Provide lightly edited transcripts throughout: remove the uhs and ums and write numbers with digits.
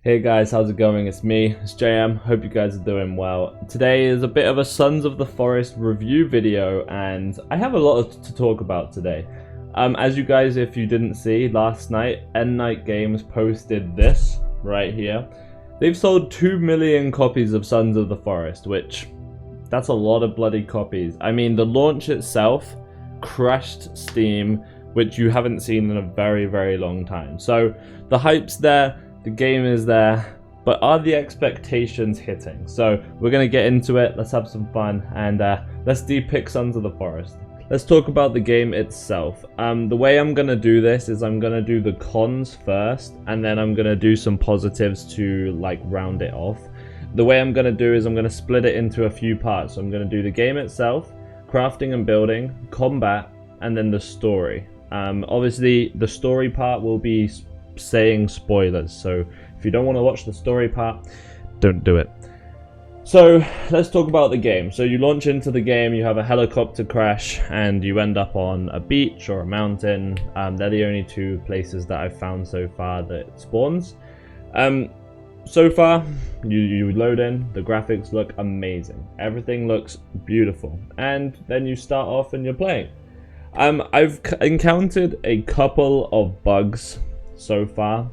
Hey guys, how's it going? It's me, it's JM. Hope you guys are doing well. Today is a bit of a Sons of the Forest review video, and I have a lot to talk about today. As you guys, if you didn't see, last night, End Night Games posted this right here. They've sold 2 million copies of Sons of the Forest, which, that's a lot of bloody copies. I mean, the launch itself crushed Steam, which you haven't seen in a very, very long time. So, the hype's there. The game is there, but are the expectations hitting? So we're going to get into it, let's have some fun, and let's depict Sons of the Forest. Let's talk about the game itself. The way I'm going to do this is I'm going to do the cons first, and then I'm going to do some positives to like round it off. The way I'm going to do is I'm going to split it into a few parts. So I'm going to do the game itself, crafting and building, combat, and then the story. Obviously, the story part will be saying spoilers, so if you don't want to watch the story part, don't do it. So let's talk about the game. So you launch into the game, you have a helicopter crash, and you end up on a beach or a mountain. They're the only two places that I've found so far that it spawns. So far, you load in, the graphics look amazing. Everything looks beautiful. And then you start off and you're playing. I've encountered a couple of bugs so far.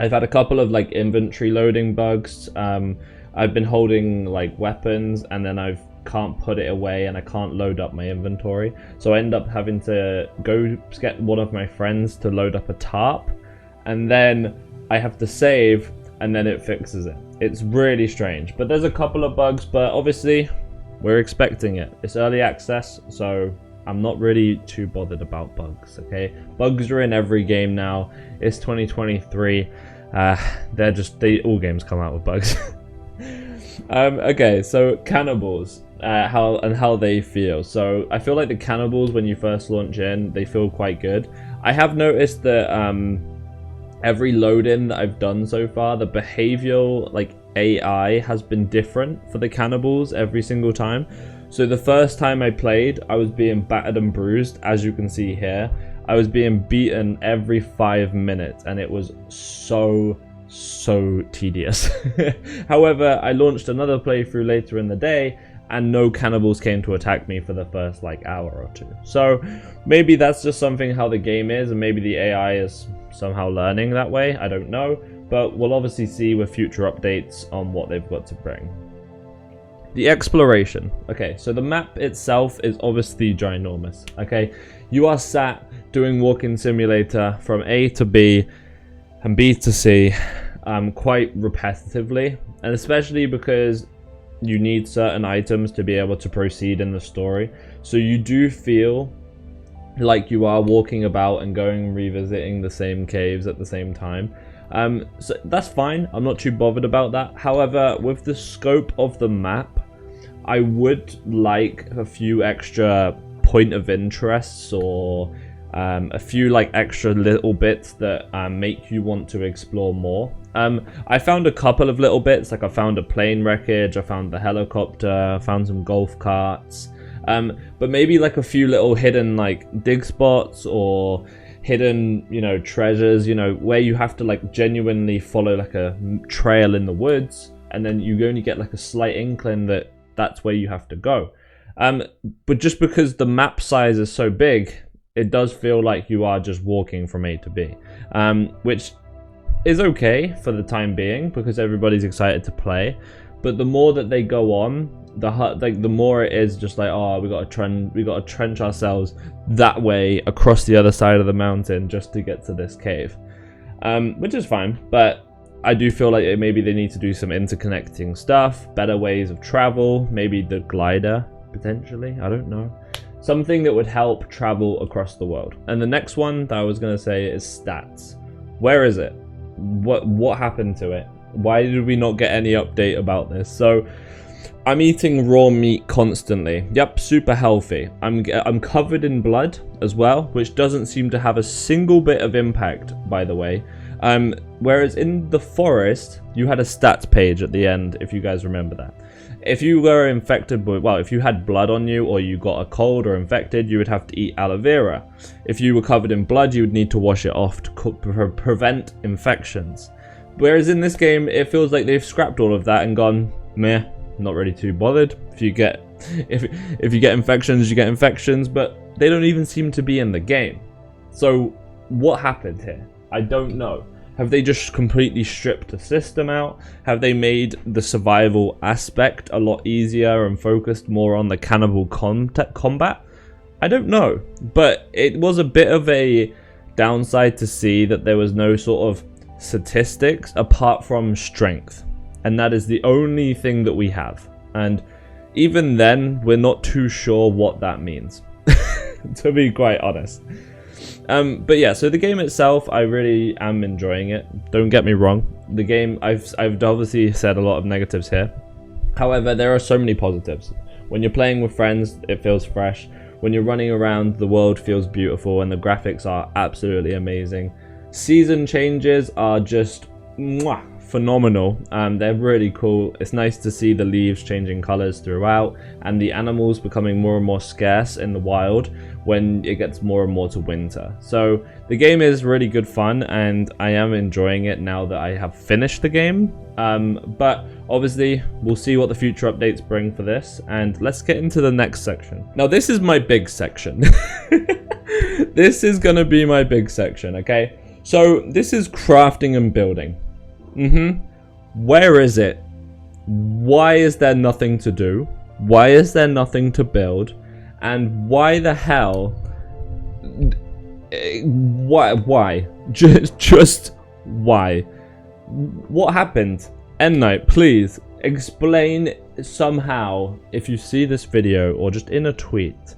I've had a couple of like inventory loading bugs. I've been holding like weapons and then I can't put it away and I can't load up my inventory. So I end up having to go get one of my friends to load up a tarp, and then I have to save and then it fixes it. It's really strange, but there's a couple of bugs, but obviously we're expecting it. It's early access, so I'm not really too bothered about bugs, okay? Bugs are in every game now. It's 2023. All games come out with bugs. Okay, so cannibals, how they feel. So I feel like the cannibals, when you first launch in, they feel quite good. I have noticed that every load-in that I've done so far, the behavioral like AI has been different for the cannibals every single time. So the first time I played, I was being battered and bruised, as you can see here. I was being beaten every 5 minutes, and it was so tedious. However, I launched another playthrough later in the day, and no cannibals came to attack me for the first like hour or two. So maybe that's just something how the game is, and maybe the AI is somehow learning that way. I don't know, but we'll obviously see with future updates on what they've got to bring. The exploration. Okay, so the map itself is obviously ginormous. Okay, you are sat doing walking simulator from A to B and B to C quite repetitively, and especially because you need certain items to be able to proceed in the story. So you do feel like you are walking about and going and revisiting the same caves at the same time. So that's fine, I'm not too bothered about that. However, with the scope of the map, I would like a few extra point of interests, or a few like extra little bits that make you want to explore more. I found a couple of little bits, like I found a plane wreckage, I found the helicopter, I found some golf carts, but maybe like a few little hidden like dig spots or hidden, you know, treasures, you know, where you have to like genuinely follow like a trail in the woods, and then you only get like a slight inkling that that's where you have to go. But just because the map size is so big, it does feel like you are just walking from A to B, which is okay for the time being because everybody's excited to play. But the more that they go on, the more it is just like, oh, we got to trench ourselves that way across the other side of the mountain just to get to this cave, which is fine. But I do feel like maybe they need to do some interconnecting stuff, better ways of travel, maybe the glider potentially, I don't know. Something that would help travel across the world. And the next one that I was going to say is stats. Where is it? What happened to it? Why did we not get any update about this? So I'm eating raw meat constantly. Yep, super healthy. I'm covered in blood as well, which doesn't seem to have a single bit of impact, by the way. Whereas in the forest, you had a stats page at the end, if you guys remember that. If you were infected with, well, if you had blood on you or you got a cold or infected, you would have to eat aloe vera. If you were covered in blood, you would need to wash it off to prevent infections. Whereas in this game, it feels like they've scrapped all of that and gone, meh, not really too bothered. If you get infections, you get infections, but they don't even seem to be in the game. So what happened here? I don't know. Have they just completely stripped the system out? Have they made the survival aspect a lot easier and focused more on the cannibal combat? I don't know, but it was a bit of a downside to see that there was no sort of statistics apart from strength, and that is the only thing that we have, and even then we're not too sure what that means to be quite honest. But yeah, so the game itself, I really am enjoying it. Don't get me wrong. The game, I've obviously said a lot of negatives here. However, there are so many positives. When you're playing with friends, it feels fresh. When you're running around, the world feels beautiful and the graphics are absolutely amazing. Season changes are just phenomenal. They're really cool. It's nice to see the leaves changing colors throughout and the animals becoming more and more scarce in the wild when it gets more and more to winter. So the game is really good fun and I am enjoying it now that I have finished the game. But obviously we'll see what the future updates bring for this, and let's get into the next section. Now this is my big section. This is gonna be my big section, okay? So this is crafting and building. Where is it? Why is there nothing to do? Why is there nothing to build? And why the hell? Why? Just why? What happened? Endnight, please explain somehow, if you see this video or just in a tweet,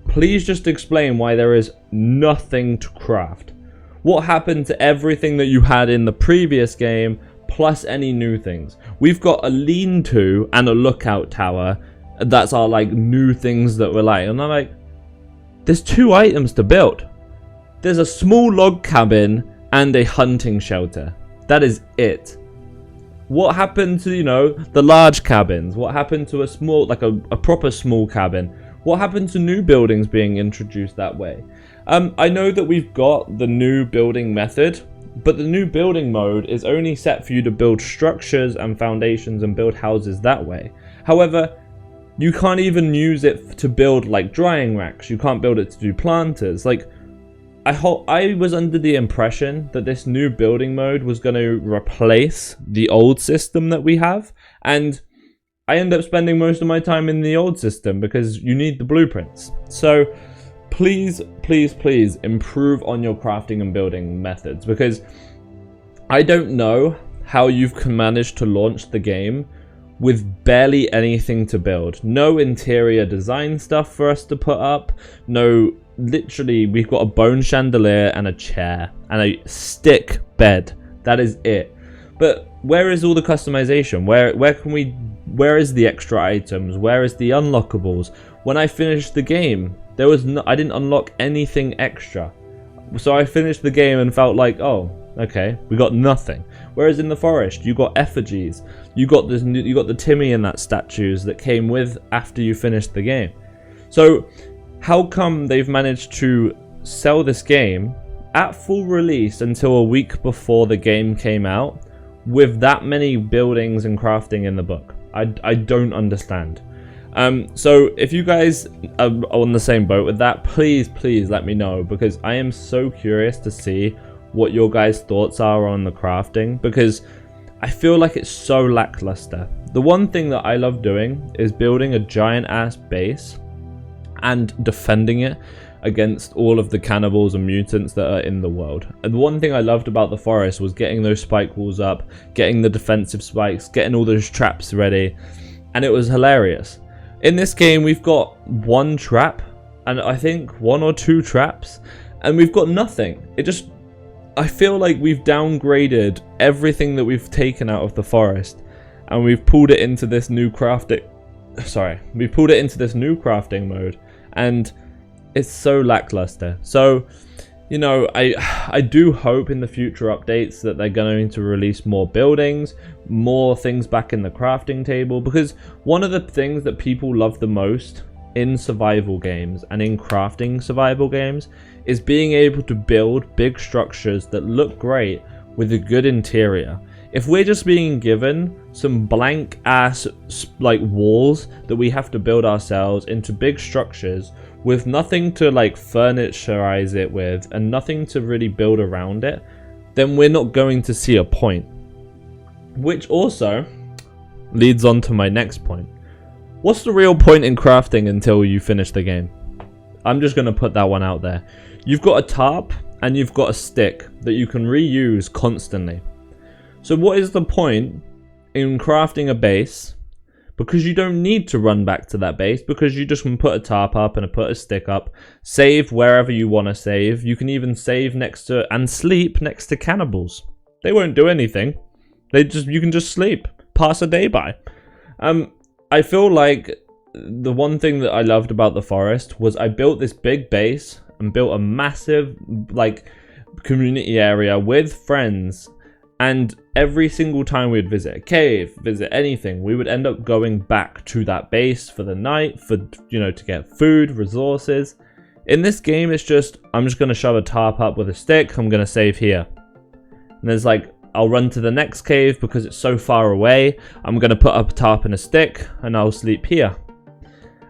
please just explain why there is nothing to craft. What happened to everything that you had in the previous game, plus any new things? We've got a lean-to and a lookout tower. That's our like new things that we're like. And I'm like, there's 2 items to build. There's a small log cabin and a hunting shelter. That is it. What happened to, you know, the large cabins? What happened to a small, like a proper small cabin? What happened to new buildings being introduced that way? I know that we've got the new building method, but the new building mode is only set for you to build structures and foundations and build houses that way. However, you can't even use it to build like drying racks. You can't build it to do planters. Like, I was under the impression that this new building mode was going to replace the old system that we have, and I end up spending most of my time in the old system because you need the blueprints. So please, please, please improve on your crafting and building methods, because I don't know how you've managed to launch the game with barely anything to build. No interior design stuff for us to put up. No, literally, we've got a bone chandelier and a chair and a stick bed. That is it. But where is all the customization? Where is the extra items? Where is the unlockables? When I finished the game, there was I didn't unlock anything extra. So I finished the game and felt like, oh, okay, we got nothing. Whereas in the forest, you got effigies. You got the Timmy and that statues that came with after you finished the game. So how come they've managed to sell this game at full release until a week before the game came out with that many buildings and crafting in the book? I don't understand. So if you guys are on the same boat with that, please let me know, because I am so curious to see what your guys' thoughts are on the crafting, because I feel like it's so lackluster. The one thing that I love doing is building a giant ass base and defending it against all of the cannibals and mutants that are in the world. And the one thing I loved about the forest was getting those spike walls up, getting the defensive spikes, getting all those traps ready, and it was hilarious. In this game, we've got 1 trap, and I think 1 or 2 traps, and we've got nothing. I feel like we've downgraded everything that we've taken out of the forest, and we've pulled it into this new crafting. We've pulled it into this new crafting mode, and it's so lackluster. So, you know, I do hope in the future updates that they're going to release more buildings, more things back in the crafting table, because one of the things that people love the most in survival games and in crafting survival games is being able to build big structures that look great with a good interior. If we're just being given some blank ass like walls that we have to build ourselves into big structures with nothing to like furniturize it with and nothing to really build around it, then we're not going to see a point. Which also leads on to my next point. What's the real point in crafting until you finish the game? I'm just going to put that one out there. You've got a tarp and you've got a stick that you can reuse constantly. So what is the point in crafting a base? Because you don't need to run back to that base, because you just can put a tarp up and put a stick up, save wherever you want to save. You can even save next to and sleep next to cannibals. They won't do anything. You can just sleep, pass a day by. I feel like the one thing that I loved about the forest was I built this big base and built a massive like community area with friends. And every single time we'd visit a cave, visit anything, we would end up going back to that base for the night, for, you know, to get food, resources. In this game, it's just, I'm just going to shove a tarp up with a stick, I'm going to save here. And there's like, I'll run to the next cave because it's so far away, I'm going to put up a tarp and a stick, and I'll sleep here.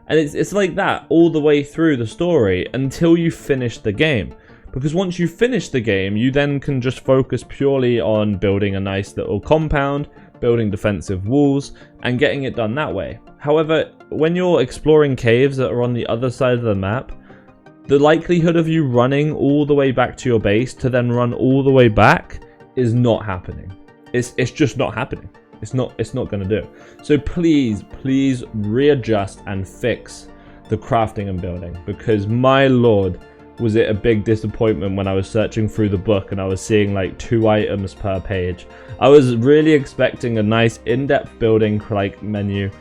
And it's like that all the way through the story until you finish the game. Because once you finish the game, you then can just focus purely on building a nice little compound, building defensive walls, and getting it done that way. However, when you're exploring caves that are on the other side of the map, the likelihood of you running all the way back to your base to then run all the way back is not happening. It's just not happening. It's not going to do. So please readjust and fix the crafting and building, because my lord, was it a big disappointment when I was searching through the book and I was seeing like 2 items per page. I was really expecting a nice in-depth building like menu,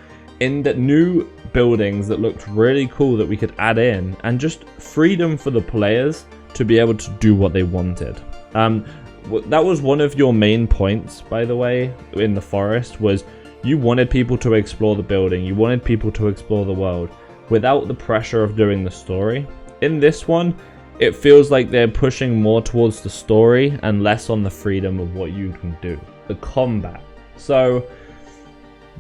new buildings that looked really cool that we could add in, and just freedom for the players to be able to do what they wanted. That was one of your main points, by the way, in the forest, was you wanted people to explore the building, you wanted people to explore the world without the pressure of doing the story. In this one, it feels like they're pushing more towards the story and less on the freedom of what you can do. The combat. So,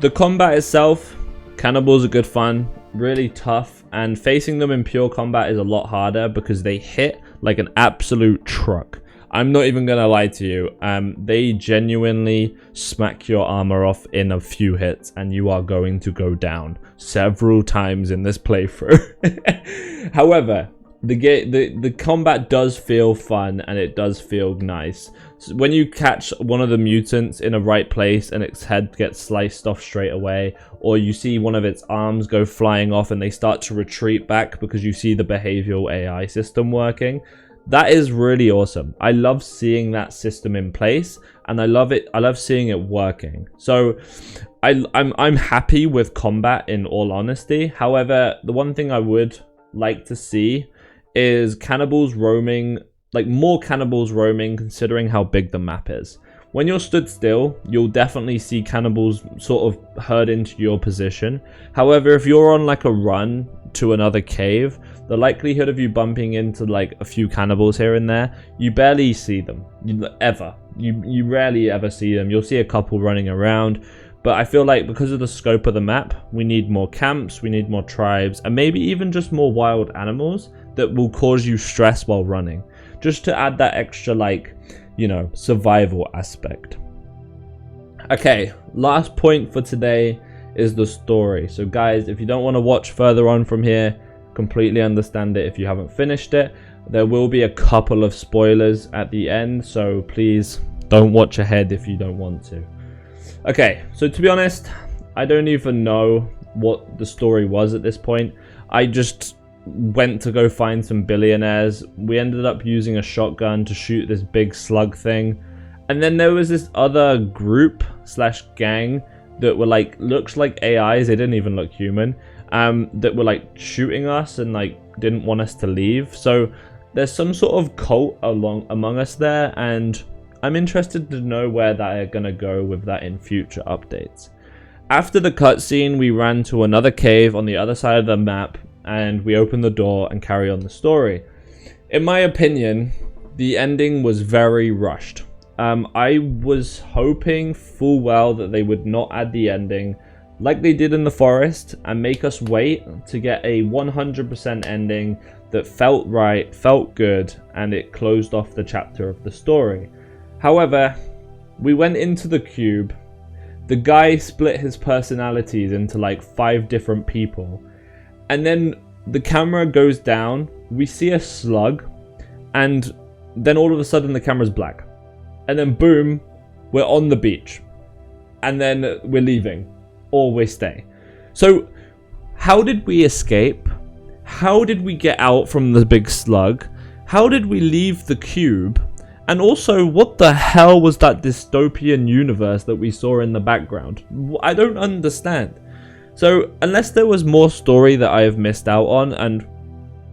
the combat itself, cannibals are good fun, really tough, and facing them in pure combat is a lot harder because they hit like an absolute truck. I'm not even gonna lie to you, they genuinely smack your armor off in a few hits and you are going to go down several times in this playthrough. However, the combat does feel fun and it does feel nice. So when you catch one of the mutants in a right place and its head gets sliced off straight away, or you see one of its arms go flying off and they start to retreat back because you see the behavioral AI system working, that is really awesome. I love seeing that system in place, and I love it. I love seeing it working. So I'm happy with combat, in all honesty. However, the one thing I would like to see is cannibals roaming, like more cannibals roaming, considering how big the map is. When you're stood still, you'll definitely see cannibals sort of herd into your position. However, if you're on like a run to another cave, the likelihood of you bumping into like a few cannibals here and there, you barely see them. You rarely ever see them. You'll see a couple running around. But I feel like because of the scope of the map, we need more camps, we need more tribes, and maybe even just more wild animals that will cause you stress while running. Just to add that extra, like, you know, survival aspect. Okay, last point for today is the story. So guys, if you don't want to watch further on from here, completely understand it if you haven't finished it. There will be a couple of spoilers at the end, so please don't watch ahead if you don't want to. Okay, so to be honest, I don't even know what the story was at this point. I just went to go find some billionaires. We ended up using a shotgun to shoot this big slug thing. And then there was this other group slash gang that were like, looks like AIs, they didn't even look human, that were like shooting us and like didn't want us to leave. So there's some sort of cult among us there, and I'm interested to know where they're gonna go with that in future updates. After the cutscene, we ran to another cave on the other side of the map, and we opened the door and carry on the story. In my opinion, the ending was very rushed. I was hoping full well that they would not add the ending like they did in the forest and make us wait to get a 100% ending that felt right, felt good, and it closed off the chapter of the story. However, we went into the cube. The guy split his personalities into like 5 different people. And then the camera goes down, we see a slug, and then all of a sudden the camera's black. And then boom, we're on the beach. And then we're leaving. Or we stay. So, how did we escape? How did we get out from the big slug? How did we leave the cube? And also, what the hell was that dystopian universe that we saw in the background? I don't understand. So, unless there was more story that I have missed out on, and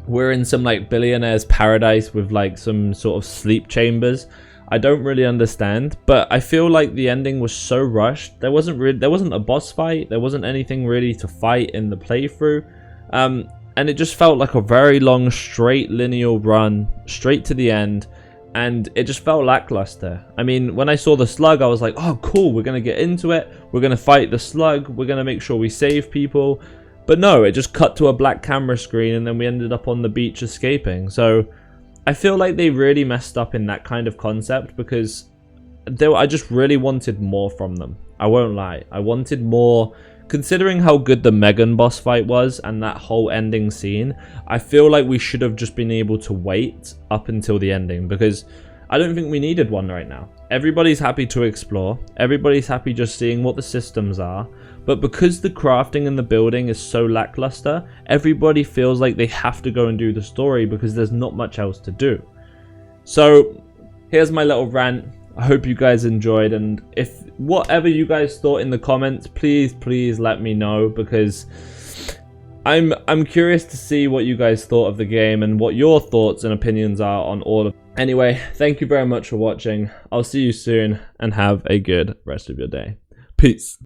we're in some like billionaire's paradise with like some sort of sleep chambers, I don't really understand. But I feel like the ending was so rushed. There wasn't a boss fight. There wasn't anything really to fight in the playthrough. And it just felt like a very long, straight linear run, straight to the end. And it just felt lackluster. I mean, when I saw the slug, I was like, oh, cool, we're going to get into it. We're going to fight the slug. We're going to make sure we save people. But no, it just cut to a black camera screen and then we ended up on the beach escaping. So I feel like they really messed up in that kind of concept because I just really wanted more from them. I won't lie. I wanted more. Considering how good the Megan boss fight was and that whole ending scene, I feel like we should have just been able to wait up until the ending because I don't think we needed one right now. Everybody's happy to explore. Everybody's happy just seeing what the systems are. But because the crafting and the building is so lackluster, everybody feels like they have to go and do the story because there's not much else to do. So here's my little rant. I hope you guys enjoyed, and if whatever you guys thought in the comments, please let me know because I'm curious to see what you guys thought of the game and what your thoughts and opinions are on all of it. Anyway, thank you very much for watching. I'll see you soon and have a good rest of your day. Peace.